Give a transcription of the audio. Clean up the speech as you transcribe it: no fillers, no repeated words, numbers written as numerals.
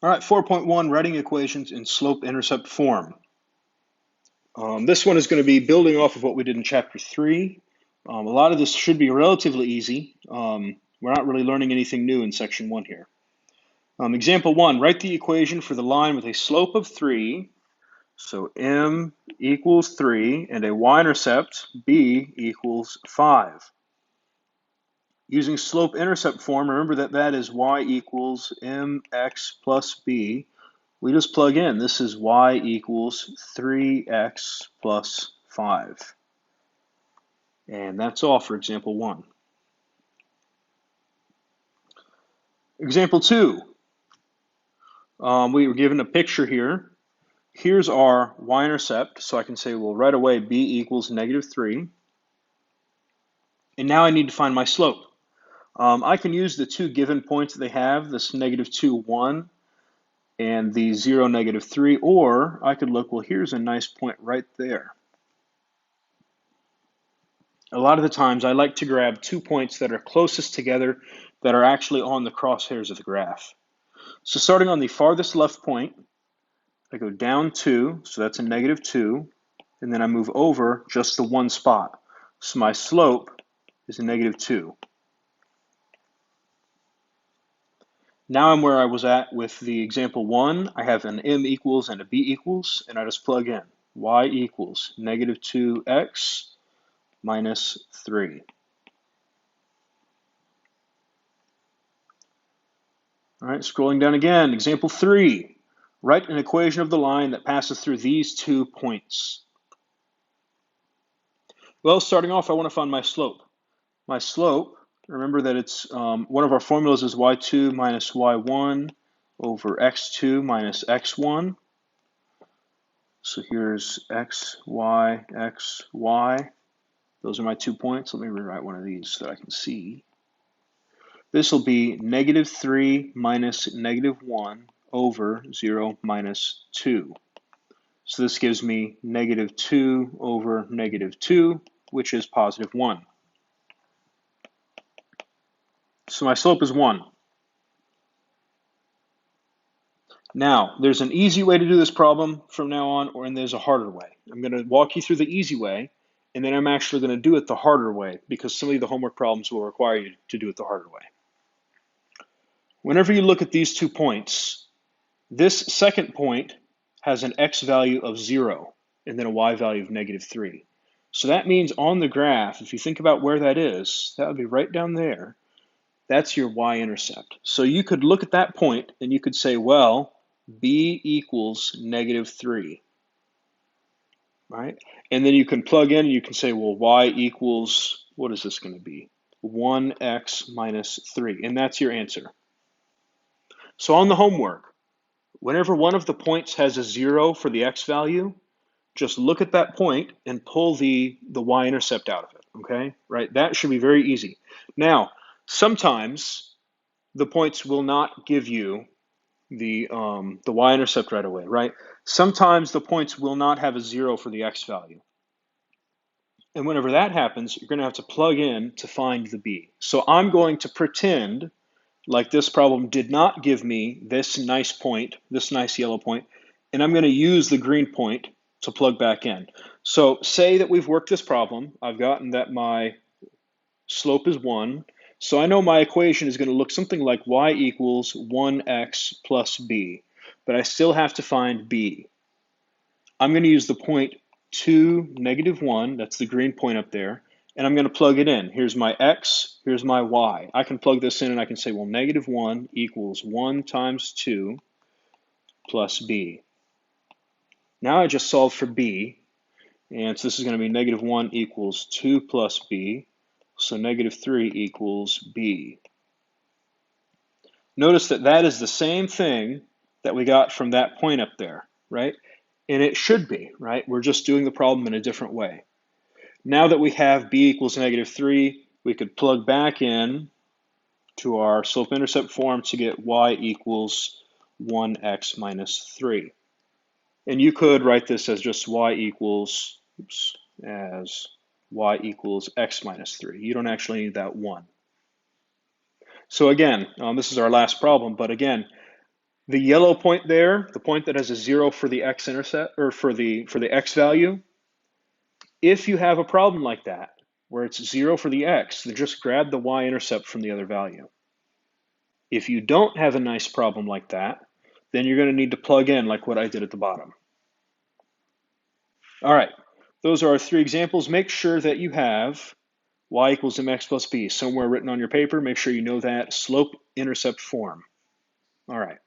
All right, 4.1, writing equations in slope-intercept form. This one is going to be building off of what we did in Chapter 3. A lot of this should be relatively easy. We're not really learning anything new in Section 1 here. Example 1, write the equation for the line with a slope of 3, so m equals 3, and a y-intercept, b equals 5. Using slope-intercept form, remember that that is y equals mx plus b. We just plug in. This is y equals 3x plus 5. And that's all for example 1. Example 2. We were given a picture here. Here's our y-intercept. So I can say, well, right away, b equals -3. And now I need to find my slope. I can use the two given points that they have, this -2, 1, and the 0, -3, or I could look, well, here's a nice point right there. A lot of the times I like to grab 2 points that are closest together that are actually on the crosshairs of the graph. So starting on the farthest left point, I go down 2, so that's a -2, and then I move over just the one spot. So my slope is a -2. Now I'm where I was at with the example 1. I have an m equals and a b equals, and I just plug in y equals -2x minus 3. All right, scrolling down again, example 3. Write an equation of the line that passes through these 2 points. Well, starting off, I want to find my slope. My slope, remember that it's one of our formulas is y2 minus y1 over x2 minus x1. So here's x, y, x, y. Those are my 2 points. Let me rewrite one of these so that I can see. This will be -3 minus -1 over 0 minus 2. So this gives me -2 over -2, which is +1. So my slope is 1. Now, there's an easy way to do this problem from now on, and there's a harder way. I'm going to walk you through the easy way, and then I'm actually going to do it the harder way, because some of the homework problems will require you to do it the harder way. Whenever you look at these 2 points, this second point has an x value of 0 and then a y value of -3. So that means on the graph, if you think about where that is, that would be right down there. That's your y-intercept. So you could look at that point and you could say, well, b equals -3, right? And then you can plug in and you can say, well, y equals, what is this going to be? 1x minus 3, and that's your answer. So on the homework, whenever one of the points has a 0 for the x value, just look at that point and pull the y-intercept out of it, okay? Right? That should be very easy. Now, sometimes the points will not give you the y-intercept right away, right? Sometimes the points will not have a 0 for the x value. And whenever that happens, you're going to have to plug in to find the b. So I'm going to pretend like this problem did not give me this nice point, this nice yellow point, and I'm going to use the green point to plug back in. So say that we've worked this problem. I've gotten that my slope is 1. So I know my equation is going to look something like y equals 1x plus b, but I still have to find b. I'm going to use the point 2, -1, that's the green point up there, and I'm going to plug it in. Here's my x, here's my y. I can plug this in and I can say, well, -1 equals 1 times 2 plus b. Now I just solve for b, and so this is going to be -1 equals 2 plus b, so -3 equals b. Notice that that is the same thing that we got from that point up there, right? And it should be, right? We're just doing the problem in a different way. Now that we have b equals -3, we could plug back in to our slope-intercept form to get y equals 1x minus 3. And you could write this as just y equals x minus 3. You don't actually need that 1. So again, this is our last problem, but again, The yellow point there, the point that has a 0 for the x-intercept, or for the x value, if you have a problem like that, where it's 0 for the x, then just grab the y-intercept from the other value. If you don't have a nice problem like that, then you're going to need to plug in like what I did at the bottom. All right, those are our 3 examples. Make sure that you have y equals mx plus b somewhere written on your paper. Make sure you know that slope-intercept form. All right.